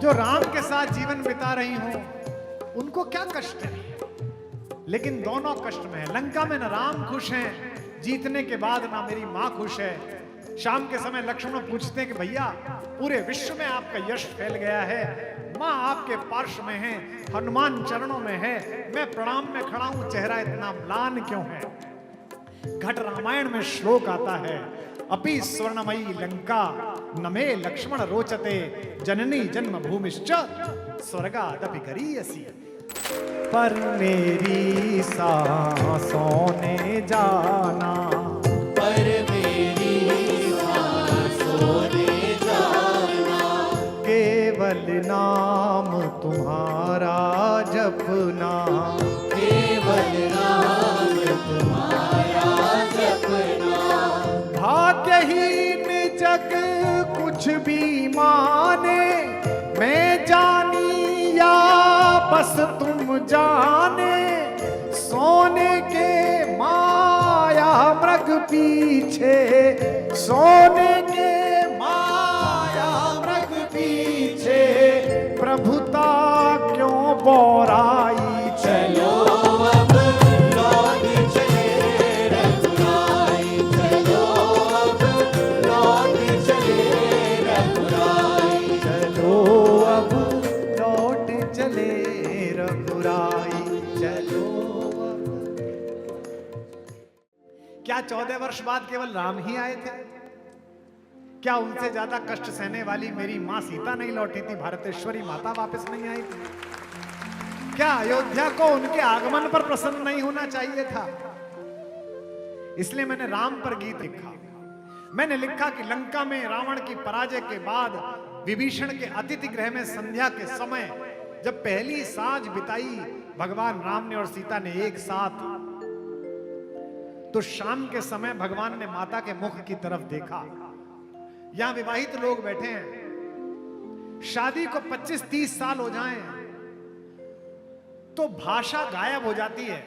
जो राम के साथ जीवन बिता रही हूं उनको क्या कष्ट है, लेकिन दोनों कष्ट में है। लंका में न राम खुश हैं जीतने के बाद, ना मेरी मां खुश है। शाम के समय लक्ष्मण पूछते हैं कि भैया पूरे विश्व में आपका यश फैल गया है, मां आपके पार्श्व में है, हनुमान चरणों में है, मैं प्रणाम में खड़ा हूं, चेहरा इतना म्लान क्यों है। घट रामायण में श्लोक आता है, अपि स्वर्णमयी लंका नमे लक्ष्मण रोचते, जननी जन्म भूमिश्च स्वर्गादपि गरीयसी। पर मेरी सांसों ने जाना, पर मेरी सांसों ने जाना, केवल नाम तुम्हारा जपना, केवल नाम तुम्हारा जपना। भाग्यहीन जग कुछ भी माने, मैं जानी या बस तुम जाने, सोने के माया मृग पीछे, सोने के माया मृग पीछे, प्रभुता क्यों बोराई। चलो अब लौट चले रघुराई, चलो अब लौट चले रघुराई, चलो अब लौट चले रघुराई, चलो अब। क्या 14 वर्ष बाद केवल राम ही आए थे? क्या उनसे ज्यादा कष्ट सहने वाली मेरी मां सीता नहीं लौटी थी? भारतेश्वरी माता वापस नहीं आई थी? क्या अयोध्या को उनके आगमन पर प्रसन्न नहीं होना चाहिए था? इसलिए मैंने राम पर गीत लिखा। मैंने लिखा कि लंका में रावण की पराजय के बाद विभीषण के अतिथि गृह में संध्या के समय जब पहली सांझ बिताई भगवान राम ने और सीता ने एक साथ, तो शाम के समय भगवान ने माता के मुख की तरफ देखा। यहां विवाहित लोग बैठे हैं, शादी को 25-30 साल हो जाएं तो भाषा गायब हो जाती है,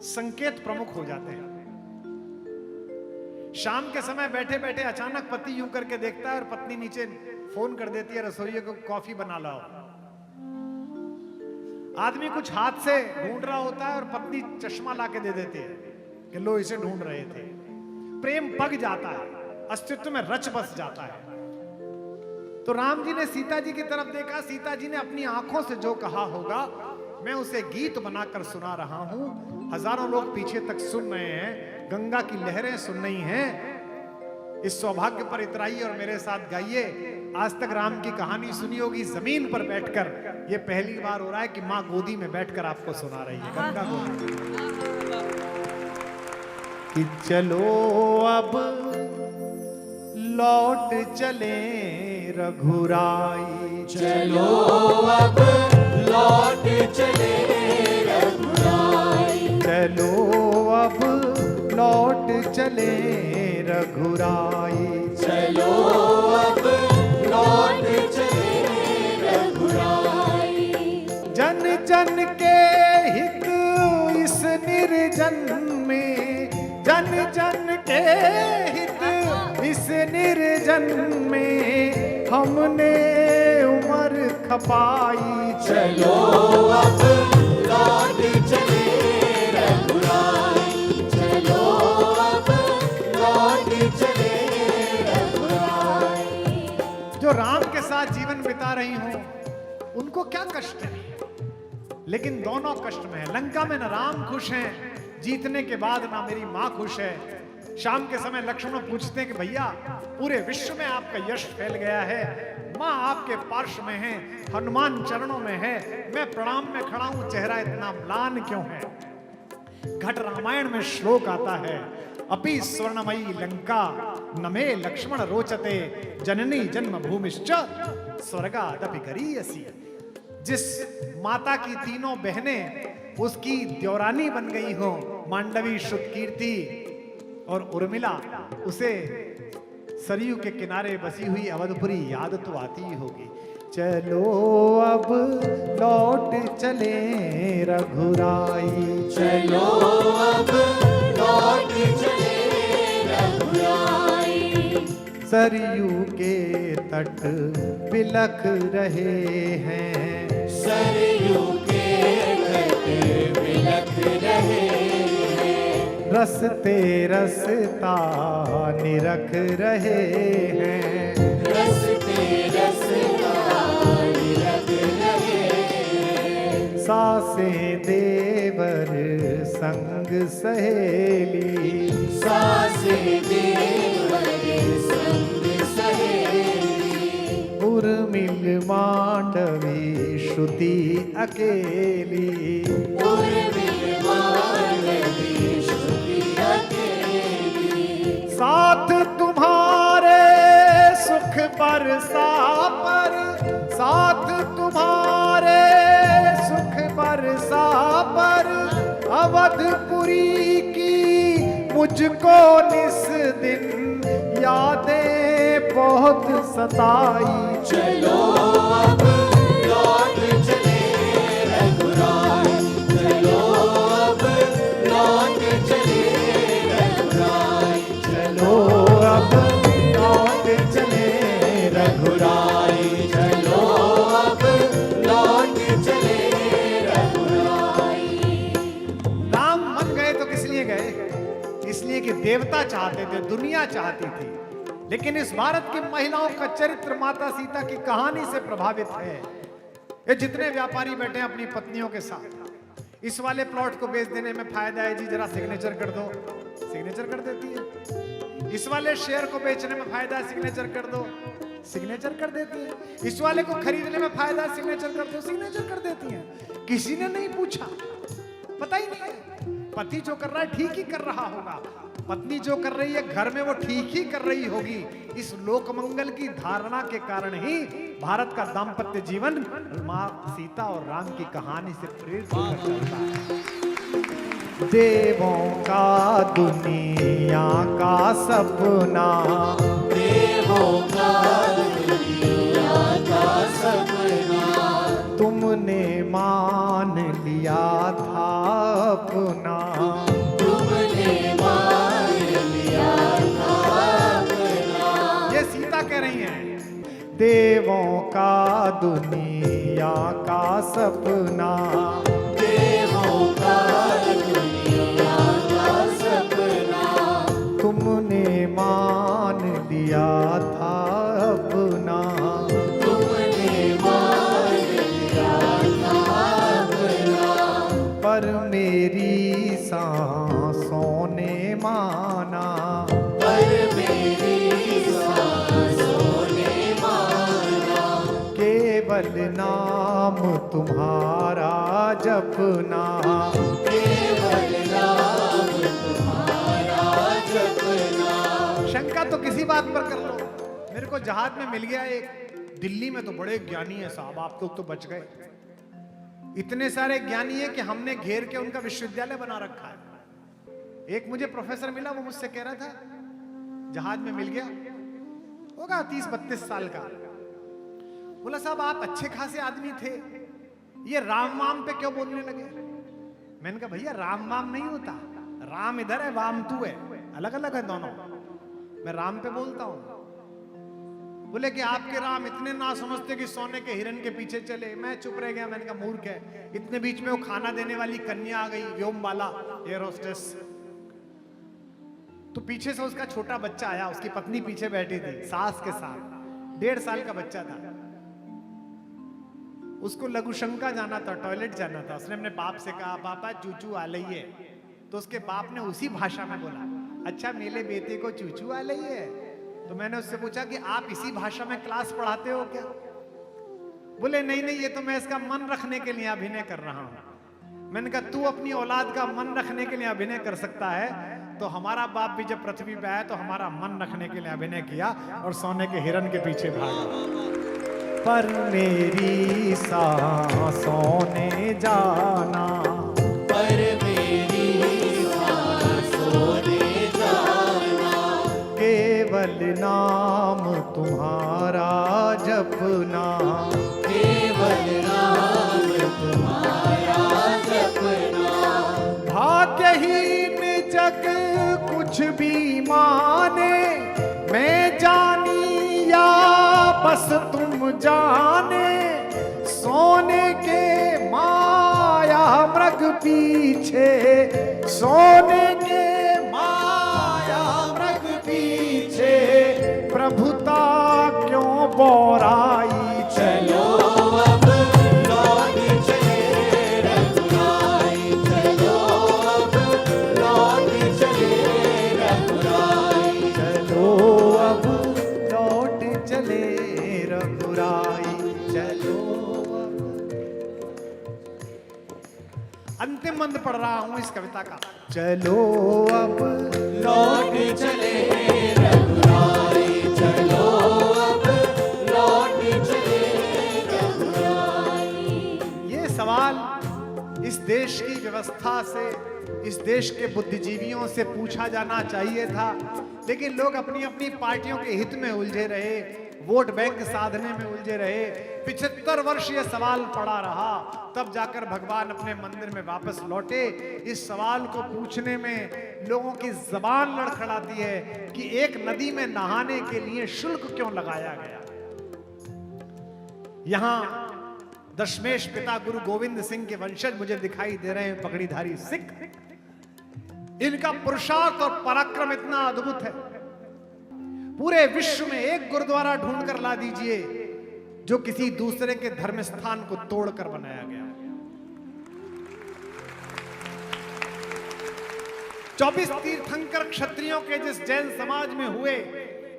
संकेत प्रमुख हो जाते हैं। शाम के समय बैठे बैठे अचानक पति यूं करके देखता है और पत्नी नीचे फोन कर देती है, रसोइये को कॉफी बना लाओ। आदमी कुछ हाथ से ढूंढ रहा होता है और पत्नी चश्मा लाके दे देती है कि लो इसे ढूंढ रहे थे। प्रेम पग जाता है, अस्तित्व में रच बस जाता है। तो राम जी ने सीता जी की तरफ देखा, सीता जी ने अपनी आंखों से जो कहा होगा मैं उसे गीत बनाकर सुना रहा हूं। हजारों लोग पीछे तक सुन रहे हैं, गंगा की लहरें सुन रही हैं। इस सौभाग्य पर इतराइए और मेरे साथ गाइए। आज तक राम की कहानी सुनी होगी जमीन पर बैठकर, ये पहली बार हो रहा है कि मां गोदी में बैठकर आपको सुना रही है, गंगा गोदी। कि चलो अब लौट चले रघुराई, चलो अब लौट चले रघुराई, चलो अब लौट चले रघुराई, चलो अब लौट चले रघुराई। जन जन के हित इस निर्जन में, जन जन के हित इस निर्जन में, हमने उम्र खपाई। चलो अब लौट चले रघुराई, चलो अब लौट चले रघुराई। जो राम के साथ जीवन बिता रही हूं उनको क्या कष्ट है, लेकिन दोनों कष्ट में है। लंका में न राम खुश हैं जीतने के बाद, ना मेरी मां खुश है। शाम के समय लक्ष्मण पूछते हैं कि भैया पूरे विश्व में आपका यश फैल गया है, मां आपके पार्श्व में है, हनुमान चरणों में है, मैं प्रणाम में खड़ा हूं, चेहरा इतना म्लान क्यों है। घट रामायण में श्लोक आता है, अपि स्वर्णमयी लंका नमे लक्ष्मण रोचते, जननी जन्म भूमिश्च स्वर्गादपि गरीयसी। जिस माता की तीनों बहनें उसकी द्योरानी बन गई हो, मांडवी, श्रुतकीर्ति और उर्मिला, उसे सरयू के किनारे बसी हुई अवधपुरी याद तो आती ही होगी। चलो अब लौट चले रघुराई, चलो अब लौट चले रघुराई। सरयू के तट बिलख रहे हैं, सरयू के तट बिलख रहे हैं, रसते रसता निरख रहे हैं, रसते रसता निरख रहे हैं, सासें देवर संग सहेली, सासे देवर संग सहेली, उर्मिल मांडवी श्रुति अकेली, उर्मिल मांडवी श्रुति अकेली, साथ तुम्हारे सुख बरसा पर, साथ तुम्हारे सुख बरसा पर, अवधपुरी की मुझको निस दिन यादें बहुत सताई। चलो अब लौट चले रघुराई, चलो अब लौट चले रघुराई, चलो अब लौट चले रघुराई, चलो अब लौट चले रघुराई। राम मन गए तो किस लिए गए? इसलिए कि देवता चाहते थे, दुनिया चाहती थी। लेकिन इस भारत की महिलाओं का चरित्र माता सीता की कहानी से प्रभावित है। ये जितने व्यापारी बैठे हैं अपनी पत्नियों के साथ, इस वाले प्लॉट को बेच देने में फायदा है जी, जरा सिग्नेचर कर दो, सिग्नेचर कर देती है। इस वाले शेयर को बेचने में फायदा है, सिग्नेचर कर दो, सिग्नेचर कर देती है। इस वाले को खरीदने में फायदा है, सिग्नेचर कर दो, सिग्नेचर कर देती है। किसी ने नहीं पूछा, पता ही नहीं है। पति जो कर रहा है ठीक ही कर रहा होगा, पत्नी जो कर रही है घर में वो ठीक ही कर रही होगी। इस लोकमंगल की धारणा के कारण ही भारत का दाम्पत्य जीवन मां सीता और राम की कहानी से प्रेरित होकर चलता है। देवों का दुनिया का सपना, देवों का दुनिया का सपना, तुमने मान लिया था अपना, तुमने मान लिया था अपना। ये सीता कह रही हैं। देवों का दुनिया का सपना, देवों का दुनिया का सपना, तुमने मान लिया था अपना, तुमने मान लिया था अपना। पर मेरी सांसों ने माना, पर मेरी सांसों ने माना, केवल नाम तुम्हारा जपना, केवल नाम तुम्हारा जपना। शंका तो किसी बात पर कर लो। मेरे को जहाज में मिल गया एक, दिल्ली में तो बड़े ज्ञानी है साहब, आप लोग तो बच गए। इतने सारे ज्ञानी है कि हमने घेर के उनका विश्वविद्यालय बना रखा है। एक मुझे प्रोफेसर मिला, वो मुझसे कह रहा था, जहाज में मिल गया, होगा 30-32 साल का। बोला साहब आप अच्छे खासे आदमी थे, ये राम वाम पे क्यों बोलने लगे? मैंने कहा भैया राम वाम नहीं होता, राम इधर है वाम तू है, अलग अलग है दोनों। मैं राम पे बोलता हूं। बोले कि आपके राम इतने ना समझते कि सोने के हिरन के पीछे चले। मैं चुप रह गया, मैंने कहा मूर्ख है। इतने बीच में वो खाना देने वाली कन्या आ गई, व्योमबाला एयर होस्टेस, तो पीछे से उसका छोटा बच्चा आया, उसकी पत्नी पीछे बैठी थी सास के साथ, 1.5 साल का बच्चा था। उसको लघुशंका जाना था, टॉयलेट जाना था। उसने अपने बाप से कहा पापा चूचू आ रही है, तो उसके बाप ने उसी भाषा में बोला अच्छा मेरे बेटे को चूचू आ रही है। तो मैंने उससे पूछा कि आप इसी भाषा में क्लास पढ़ाते हो क्या? बोले नहीं नहीं, ये तो मैं इसका मन रखने के लिए अभिनय कर रहा हूं। मैंने कहा तू अपनी औलाद का मन रखने के लिए अभिनय कर सकता है, तो हमारा बाप भी जब पृथ्वी पे आया तो हमारा मन रखने के लिए अभिनय किया और सोने के हिरन के पीछे भागा। पर मेरी सांसों ने जाना, पर मेरी सांसों ने जाना, केवल नाम तुम्हारा जपना, केवल नाम तुम्हारा जपना। भाग्यहीन जग कुछ भी माने, मैं जान जाने सोने के माया मृग पीछे, सोने के माया मृग पीछे प्रभुता क्यों बोराई। चलो अब लौट चले रघुराई, चलो अब लौट चले रघुराई, चलो अब लौट चले रघुराई, चलो अब। अंतिम मंद पढ़ रहा हूं इस कविता का। चलो अब लौट चले रघुराई, चलो अब लौट चले रघुराई। ये सवाल इस देश की व्यवस्था से, इस देश के बुद्धिजीवियों से पूछा जाना चाहिए था, लेकिन लोग अपनी अपनी पार्टियों के हित में उलझे रहे, वोट बैंक साधने में उलझे रहे। 75 वर्ष ये सवाल पड़ा रहा, तब जाकर भगवान अपने मंदिर में वापस लौटे। इस सवाल को पूछने में लोगों की जबान लड़खड़ाती है कि एक नदी में नहाने के लिए शुल्क क्यों लगाया गया। यहां दशमेश पिता गुरु गोविंद सिंह के वंशज मुझे दिखाई दे रहे हैं, पगड़ीधारी सिख। इनका पुरुषार्थ और पराक्रम इतना अद्भुत है, पूरे विश्व में एक गुरुद्वारा ढूंढ कर ला दीजिए जो किसी दूसरे के धर्म स्थान को तोड़कर बनाया गया। 24 तीर्थंकर क्षत्रियों के जिस जैन समाज में हुए,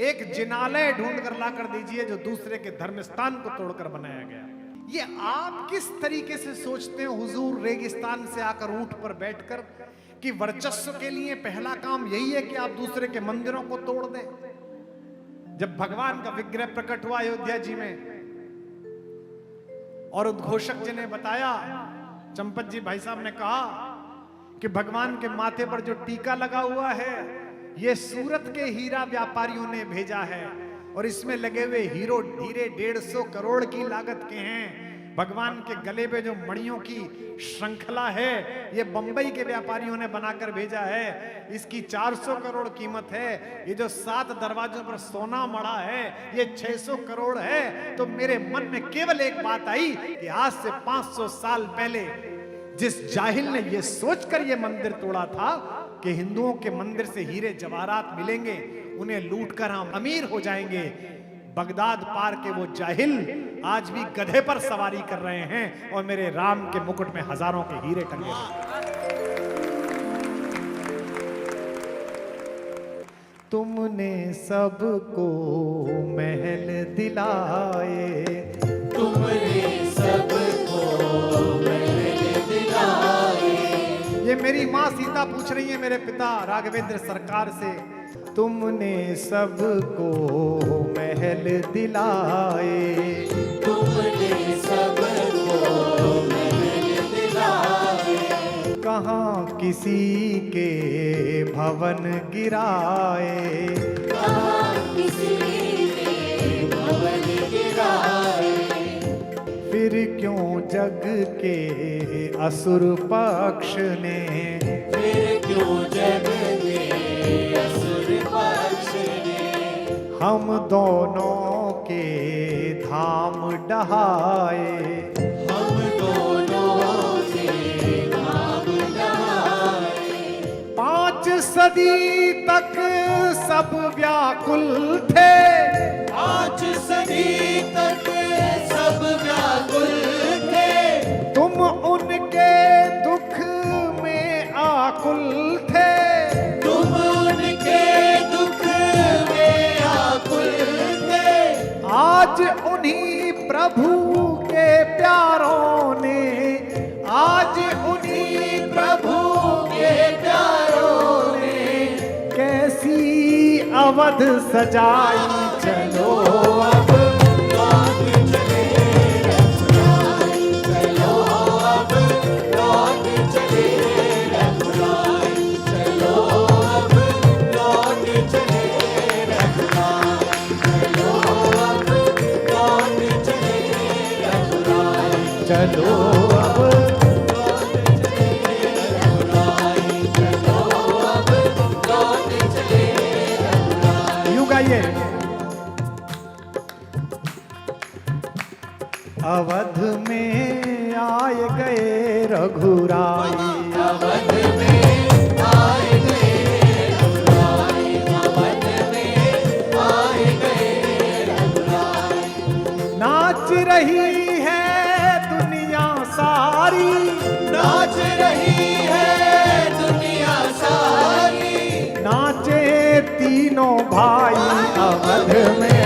एक जिनालय ढूंढ कर ला कर दीजिए जो दूसरे के धर्म स्थान को तोड़कर बनाया गया। ये आप किस तरीके से सोचते हैं हुजूर रेगिस्तान से आकर ऊंट पर बैठकर कि वर्चस्व के लिए पहला काम यही है कि आप दूसरे के मंदिरों को तोड़ दें। जब भगवान का विग्रह प्रकट हुआ अयोध्या जी में और उद्घोषक जी ने बताया, चंपत जी भाई साहब ने कहा कि भगवान के माथे पर जो टीका लगा हुआ है ये सूरत के हीरा व्यापारियों ने भेजा है और इसमें लगे हुए हीरो हीरे 150 करोड़ की लागत के हैं। भगवान के गले पे जो मणियों की श्रृंखला है ये बंबई के व्यापारियों ने बनाकर भेजा है, इसकी 400 करोड़ कीमत है। ये जो 7 दरवाजों पर सोना मड़ा है ये 600 करोड़ है। तो मेरे मन में केवल एक बात आई कि आज से 500 साल पहले जिस जाहिल ने ये सोचकर ये मंदिर तोड़ा था कि हिंदुओं के मंदिर से हीरे जवाहरात मिलेंगे, उन्हें लूटकर हम अमीर हो जाएंगे, बगदाद पार के वो जाहिल आज भी गधे पर सवारी कर रहे हैं और मेरे राम के मुकुट में हजारों के हीरे टंगे हैं। तुमने सबको महल दिलाए, तुमने सबको महल दिलाए। ये मेरी माँ सीता पूछ रही है मेरे पिता राघवेंद्र सरकार से, तुमने सबको महल दिलाए, तुमने सबको महल दिलाए। कहाँ किसी के भवन गिराए, कहाँ किसी के भवन गिराए। फिर क्यों जग के असुर पक्ष ने, फिर क्यों जग के असुर पक्ष ने हम दोनों के धाम डहाए, हम दोनों के नाम डहाए। 5 सदी तक सब व्याकुल थे, 5 सदी तक सब व्याकुल थे। तुम उनके दुख में आकुल थे, तुम उनके दुख में आकुल थे। आज उन्हीं प्रभु के प्यारों ने, आज उन्हीं प्रभु के प्यारों ने कैसी अवध सजाई। चलो अब लौट चले रघुराई, चलो अब लौट चले रघुराई, चलो अब लौट चले रघुराई, चलो अब लौट चले रघुराई, चलो अब रघुराई, चलो अब लौट चले रघुराई। यूं गाइए। अवध में आए गए रघुराई। अवध में आए गए रघुराई, अवध में आए गए रघुराई। नाच रही है दुनिया सारी, नाच रही है दुनिया सारी, नाचे तीनों भाई अवध में